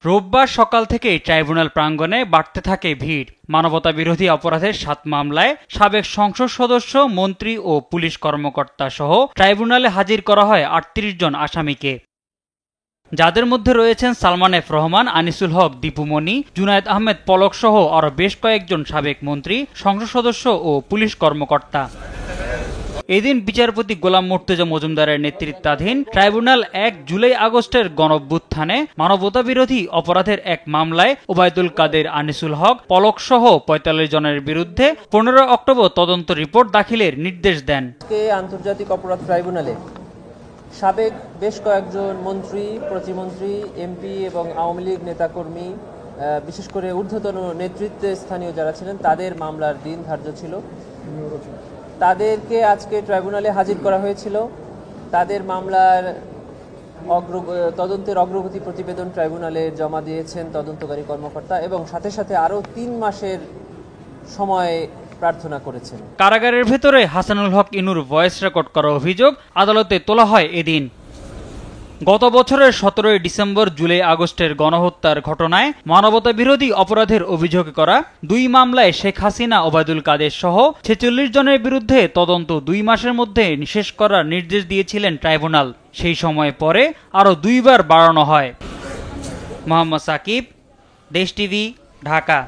রোববার সকাল থেকেই ট্রাইব্যুনাল প্রাঙ্গণে বাড়তে থাকে ভিড়। মানবতাবিরোধী অপরাধের ৭ মামলায় সাবেক সংসদ সদস্য, মন্ত্রী ও পুলিশ কর্মকর্তা সহ ট্রাইব্যুনালে হাজির করা হয় ৩৮ জন আসামিকে, যাদের মধ্যে রয়েছেন সালমান এফ রহমান, আনিসুল হক, দীপু মনি, জুনায়েদ আহমেদ পলক সহ আরও বেশ কয়েকজন সাবেক মন্ত্রী, সংসদ সদস্য ও পুলিশ কর্মকর্তা। এদিন বিচারপতি গোলাম মুর্তজা মজুমদারের নেতৃত্বাধীন ট্রাইব্যুনাল ১ জুলাই-আগস্টের গণঅভ্যুত্থানে মানবতাবিরোধী অপরাধের এক মামলায় ওবায়দুল কাদের, আনিসুল হক, পলক সহ ৪৫ জনের বিরুদ্ধে ১৫ অক্টোবর তদন্ত রিপোর্ট দাখিলের নির্দেশ দেন। আন্তর্জাতিক অপরাধ ট্রাইব্যুনালে সাবেক বেশ কয়েকজন মন্ত্রী, প্রতিমন্ত্রী, এমপি এবং আওয়ামী লীগ নেতাকর্মী, বিশেষ করে ঊর্ধ্বতন নেতৃত্বে স্থানীয় যারা ছিলেন তাদের মামলার দিন ধার্য ছিল। তাদেরকে আজকে ট্রাইব্যুনালে হাজির করা হয়েছিল। তাদের মামলার তদন্তের অগ্রগতি প্রতিবেদন ট্রাইব্যুনালে জমা দিয়েছেন তদন্তকারী কর্মকর্তা এবং সাথে সাথে আরও ৩ মাসের সময় প্রার্থনা করেছেন। কারাগারের ভেতরে হাসানুল হক ইনুর ভয়েস রেকর্ড করা অভিযোগ আদালতে তোলা হয় এদিন। গত বছরের ১৭ ডিসেম্বর জুলাই-আগস্টের গণহত্যার ঘটনায় মানবতাবিরোধী অপরাধের অভিযোগে করা ২ মামলায় শেখ হাসিনা, ওবায়দুল কাদের সহ ৪৬ জনের বিরুদ্ধে তদন্ত ২ মাসের মধ্যে শেষ করার নির্দেশ দিয়েছিলেন ট্রাইব্যুনাল। সেই সময় পরে আরও ২ বার বাড়ানো হয়। মোহাম্মদ সাকিব, দেশ টিভি, ঢাকা।